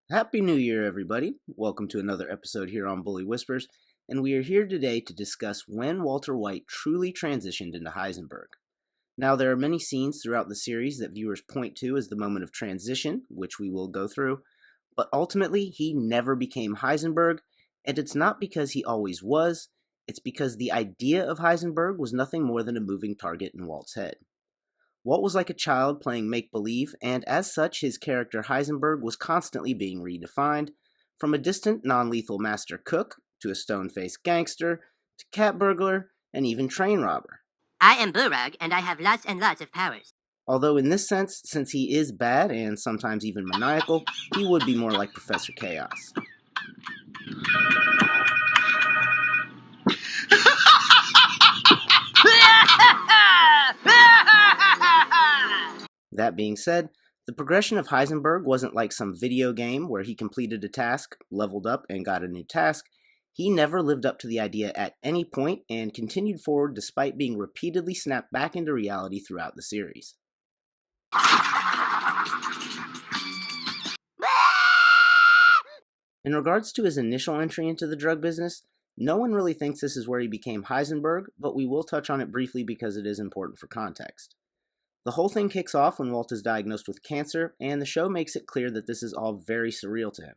Happy New Year, everybody. Welcome to another episode here on Bully Whispers, and we are here today to discuss when Walter White truly transitioned into Heisenberg. Now, there are many scenes throughout the series that viewers point to as the moment of transition, which we will go through, but ultimately, he never became Heisenberg, and it's not because he always was, it's because the idea of Heisenberg was nothing more than a moving target in Walt's head. Walt was like a child playing make-believe, and as such, his character Heisenberg was constantly being redefined, from a distant, non-lethal master cook, to a stone-faced gangster, to cat burglar, and even train robber. I am Burrug, and I have lots and lots of powers. Although in this sense, since he is bad, and sometimes even maniacal, he would be more like Professor Chaos. That being said, the progression of Heisenberg wasn't like some video game where he completed a task, leveled up, and got a new task. He never lived up to the idea at any point and continued forward despite being repeatedly snapped back into reality throughout the series. In regards to his initial entry into the drug business, no one really thinks this is where he became Heisenberg, but we will touch on it briefly because it is important for context. The whole thing kicks off when Walt is diagnosed with cancer, and the show makes it clear that this is all very surreal to him.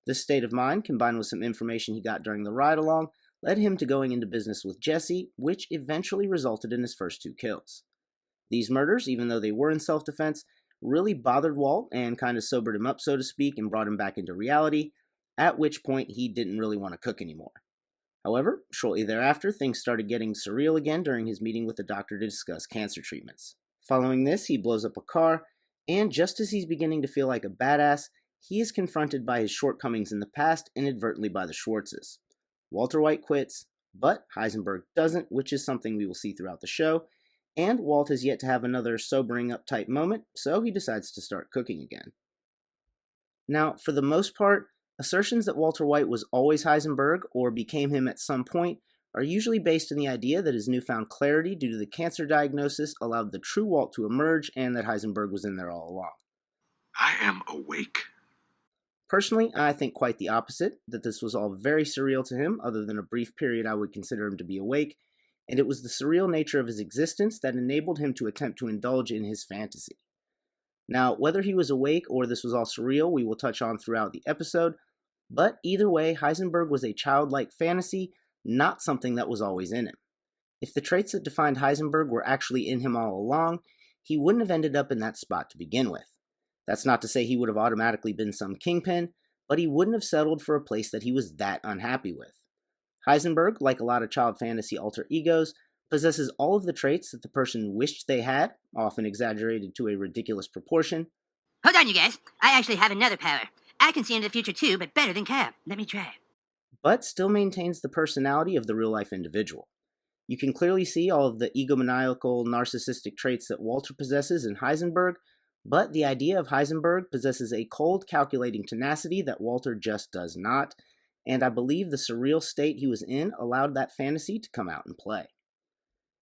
This state of mind, combined with some information he got during the ride-along, led him to going into business with Jesse, which eventually resulted in his first 2 kills. These murders, even though they were in self-defense, really bothered Walt and kind of sobered him up, so to speak, and brought him back into reality, at which point he didn't really want to cook anymore. However, shortly thereafter, things started getting surreal again during his meeting with the doctor to discuss cancer treatments. Following this, he blows up a car, and just as he's beginning to feel like a badass, he is confronted by his shortcomings in the past inadvertently by the Schwartzes. Walter White quits, but Heisenberg doesn't, which is something we will see throughout the show, and Walt has yet to have another sobering up type moment, so he decides to start cooking again. Now, for the most part, assertions that Walter White was always Heisenberg or became him at some point are usually based in the idea that his newfound clarity due to the cancer diagnosis allowed the true Walt to emerge and that Heisenberg was in there all along. I am awake. Personally, I think quite the opposite, that this was all very surreal to him, other than a brief period I would consider him to be awake, and it was the surreal nature of his existence that enabled him to attempt to indulge in his fantasy. Now, whether he was awake or this was all surreal, we will touch on throughout the episode, but either way, Heisenberg was a childlike fantasy, not something that was always in him. If the traits that defined Heisenberg were actually in him all along, he wouldn't have ended up in that spot to begin with. That's not to say he would have automatically been some kingpin, but he wouldn't have settled for a place that he was that unhappy with. Heisenberg, like a lot of child fantasy alter egos, possesses all of the traits that the person wished they had, often exaggerated to a ridiculous proportion. Hold on, you guys. I actually have another power. I can see into the future too, but better than Cap. Let me try. But still maintains the personality of the real-life individual. You can clearly see all of the egomaniacal, narcissistic traits that Walter possesses in Heisenberg, but the idea of Heisenberg possesses a cold, calculating tenacity that Walter just does not, and I believe the surreal state he was in allowed that fantasy to come out and play.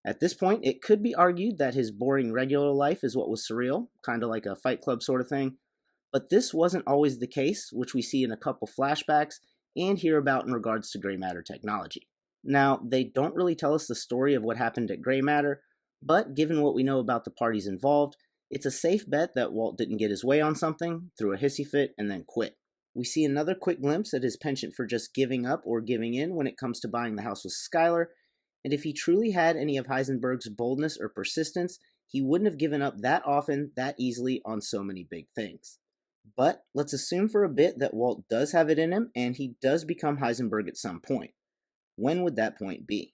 At this point, it could be argued that his boring regular life is what was surreal, kind of like a Fight Club sort of thing, but this wasn't always the case, which we see in a couple flashbacks and hear about in regards to gray matter technology. Now, they don't really tell us the story of what happened at gray matter, but given what we know about the parties involved, it's a safe bet that Walt didn't get his way on something, threw a hissy fit, and then quit. We see another quick glimpse at his penchant for just giving up or giving in when it comes to buying the house with Skylar, and if he truly had any of Heisenberg's boldness or persistence, he wouldn't have given up that often, that easily on so many big things. But let's assume for a bit that Walt does have it in him, and he does become Heisenberg at some point. When would that point be?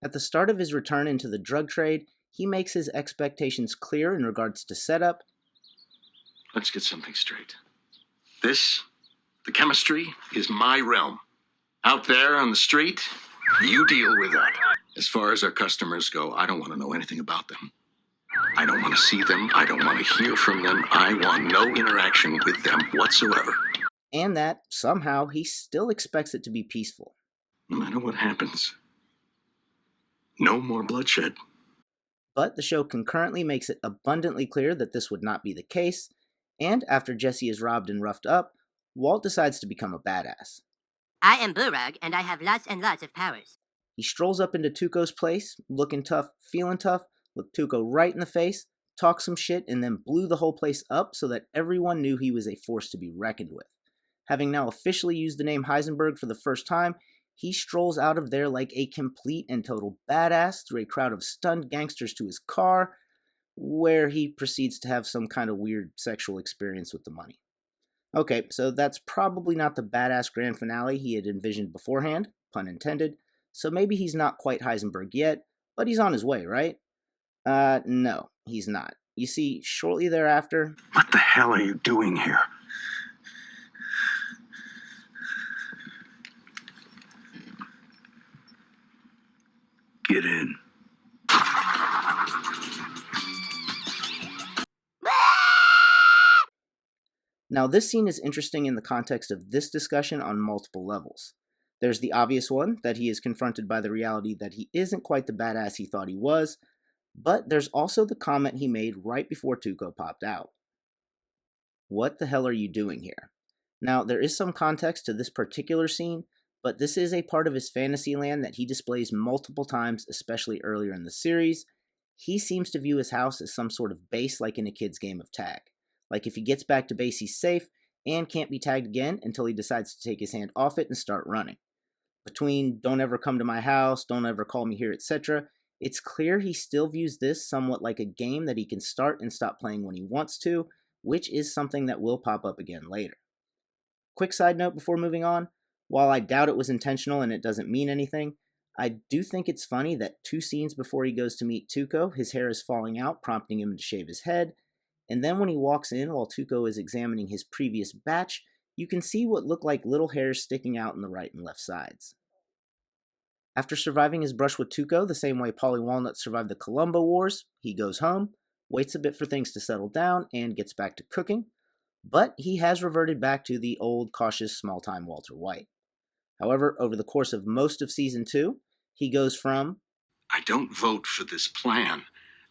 At the start of his return into the drug trade, he makes his expectations clear in regards to setup. Let's get something straight. This, the chemistry, is my realm. Out there on the street, you deal with that. As far as our customers go, I don't want to know anything about them. I don't want to see them. I don't want to hear from them. I want no interaction with them whatsoever. And that, somehow, he still expects it to be peaceful. No matter what happens, no more bloodshed. But the show concurrently makes it abundantly clear that this would not be the case, and after Jesse is robbed and roughed up, Walt decides to become a badass. I am Burrug, and I have lots and lots of powers. He strolls up into Tuco's place, looking tough, feeling tough, looked Tuco right in the face, talked some shit, and then blew the whole place up so that everyone knew he was a force to be reckoned with. Having now officially used the name Heisenberg for the first time, he strolls out of there like a complete and total badass through a crowd of stunned gangsters to his car, where he proceeds to have some kind of weird sexual experience with the money. Okay, so that's probably not the badass grand finale he had envisioned beforehand, pun intended, so maybe he's not quite Heisenberg yet, but he's on his way, right? No, he's not. You see, shortly thereafter... What the hell are you doing here? Get in. Now, this scene is interesting in the context of this discussion on multiple levels. There's the obvious one, that he is confronted by the reality that he isn't quite the badass he thought he was, but there's also the comment he made right before Tuco popped out. What the hell are you doing here? Now, there is some context to this particular scene, but this is a part of his fantasy land that he displays multiple times, especially earlier in the series. He seems to view his house as some sort of base like in a kid's game of tag. Like if he gets back to base, he's safe and can't be tagged again until he decides to take his hand off it and start running. Between don't ever come to my house, don't ever call me here, etc., it's clear he still views this somewhat like a game that he can start and stop playing when he wants to, which is something that will pop up again later. Quick side note before moving on, while I doubt it was intentional and it doesn't mean anything, I do think it's funny that 2 scenes before he goes to meet Tuco, his hair is falling out, prompting him to shave his head, and then when he walks in while Tuco is examining his previous batch, you can see what look like little hairs sticking out on the right and left sides. After surviving his brush with Tuco the same way Paulie Walnut survived the Columbo Wars, he goes home, waits a bit for things to settle down, and gets back to cooking, but he has reverted back to the old, cautious, small-time Walter White. However, over the course of most of Season 2, he goes from, I don't vote for this plan.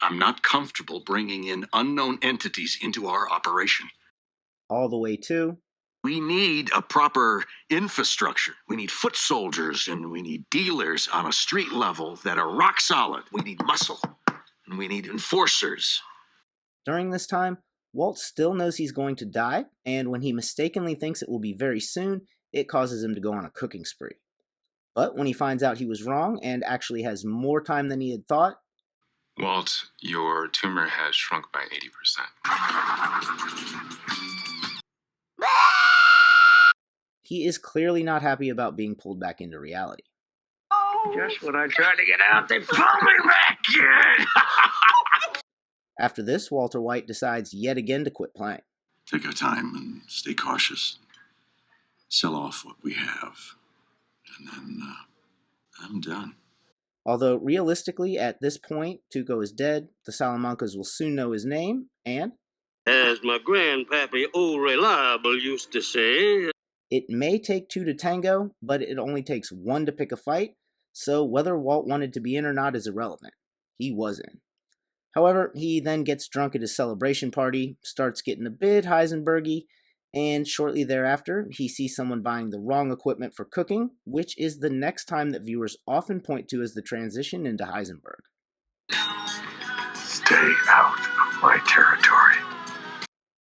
I'm not comfortable bringing in unknown entities into our operation. all the way to, We need a proper infrastructure. We need foot soldiers and we need dealers on a street level that are rock solid. We need muscle and we need enforcers. during this time, Walt still knows he's going to die, and when he mistakenly thinks it will be very soon, it causes him to go on a cooking spree. But when he finds out he was wrong and actually has more time than he had thought, Walt, your tumor has shrunk by 80%. he is clearly not happy about being pulled back into reality. Just when I tried to get out, they pulled me back in. After this, Walter White decides yet again to quit playing. Take our time and stay cautious. Sell off what we have. And then I'm done. Although realistically, at this point, Tuco is dead, the Salamancas will soon know his name, and As my grandpappy Old Reliable used to say, it may take 2 to tango, but it only takes 1 to pick a fight, so whether Walt wanted to be in or not is irrelevant. He was in. However, he then gets drunk at his celebration party, starts getting a bit Heisenberg-y, and shortly thereafter, he sees someone buying the wrong equipment for cooking, which is the next time that viewers often point to as the transition into Heisenberg. Stay out of my territory.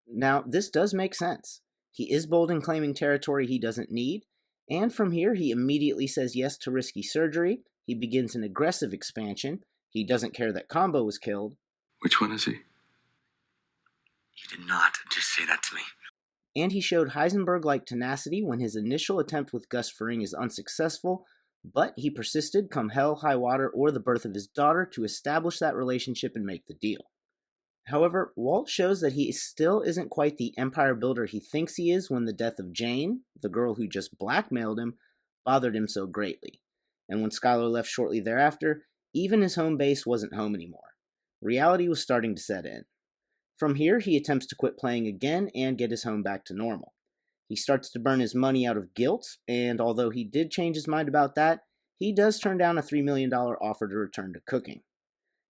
Now, this does make sense. He is bold in claiming territory he doesn't need, and from here he immediately says yes to risky surgery, he begins an aggressive expansion, he doesn't care that Combo was killed, Which one is he? You did not just say that to me. and he showed Heisenberg-like tenacity when his initial attempt with Gus Fring is unsuccessful, but he persisted come hell, high water, or the birth of his daughter to establish that relationship and make the deal. However, Walt shows that he still isn't quite the empire builder he thinks he is when the death of Jane, the girl who just blackmailed him, bothered him so greatly. And when Skylar left shortly thereafter, even his home base wasn't home anymore. Reality was starting to set in. From here, he attempts to quit playing again and get his home back to normal. He starts to burn his money out of guilt, and although he did change his mind about that, he does turn down a $3 million offer to return to cooking.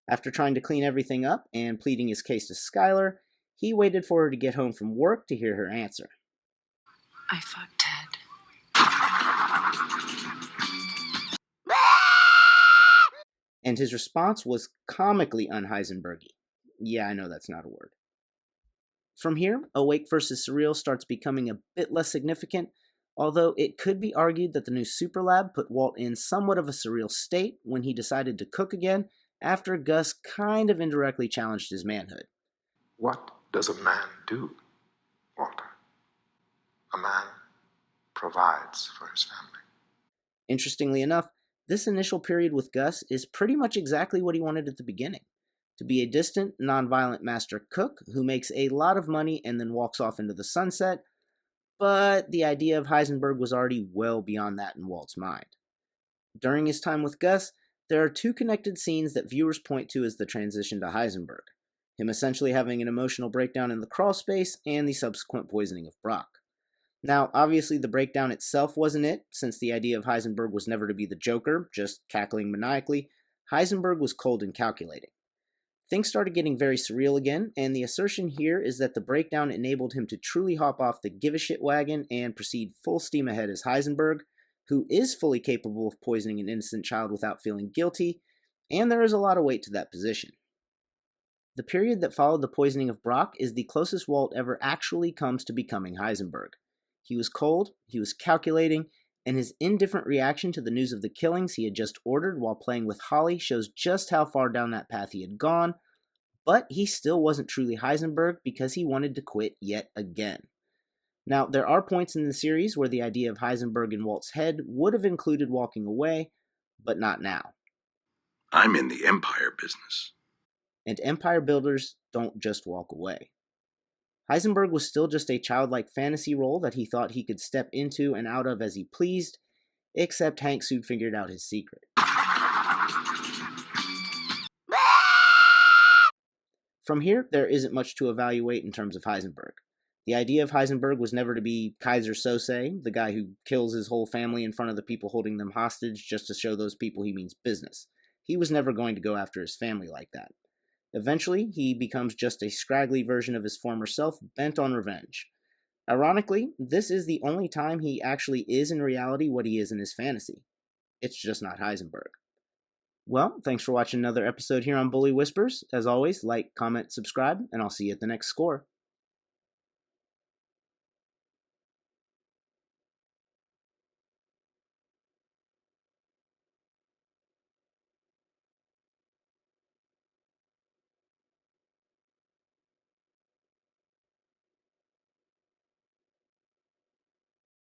After trying to clean everything up and pleading his case to Skylar, he waited for her to get home from work to hear her answer. I fucked Ted. And his response was comically un-Heisenbergy. Yeah, I know that's not a word. From here, Awake vs. Surreal starts becoming a bit less significant, although it could be argued that the new Superlab put Walt in somewhat of a surreal state when he decided to cook again after Gus kind of indirectly challenged his manhood. What does a man do, Walter? A man provides for his family. Interestingly enough, this initial period with Gus is pretty much exactly what he wanted at the beginning. To be a distant, nonviolent master cook who makes a lot of money and then walks off into the sunset, but the idea of Heisenberg was already well beyond that in Walt's mind. During his time with Gus, there are two connected scenes that viewers point to as the transition to Heisenberg, him essentially having an emotional breakdown in the crawl space and the subsequent poisoning of Brock. Now, obviously the breakdown itself wasn't it, since the idea of Heisenberg was never to be the Joker, just cackling maniacally. Heisenberg was cold and calculating. Things started getting very surreal again, and the assertion here is that the breakdown enabled him to truly hop off the give-a-shit wagon and proceed full steam ahead as Heisenberg, who is fully capable of poisoning an innocent child without feeling guilty, and there is a lot of weight to that position. The period that followed the poisoning of Brock is the closest Walt ever actually comes to becoming Heisenberg. He was cold, he was calculating, and his indifferent reaction to the news of the killings he had just ordered while playing with Holly shows just how far down that path he had gone, but he still wasn't truly Heisenberg because he wanted to quit yet again. Now, there are points in the series where the idea of Heisenberg in Walt's head would have included walking away, but not now. I'm in the empire business. And empire builders don't just walk away. Heisenberg was still just a childlike fantasy role that he thought he could step into and out of as he pleased, except Hank soon figured out his secret. From here, there isn't much to evaluate in terms of Heisenberg. The idea of Heisenberg was never to be Kaiser Sose, the guy who kills his whole family in front of the people holding them hostage just to show those people he means business. He was never going to go after his family like that. Eventually, he becomes just a scraggly version of his former self, bent on revenge. Ironically, this is the only time he actually is in reality what he is in his fantasy. It's just not Heisenberg. Well, thanks for watching another episode here on Bully Whispers. As always, like, comment, subscribe, and I'll see you at the next score.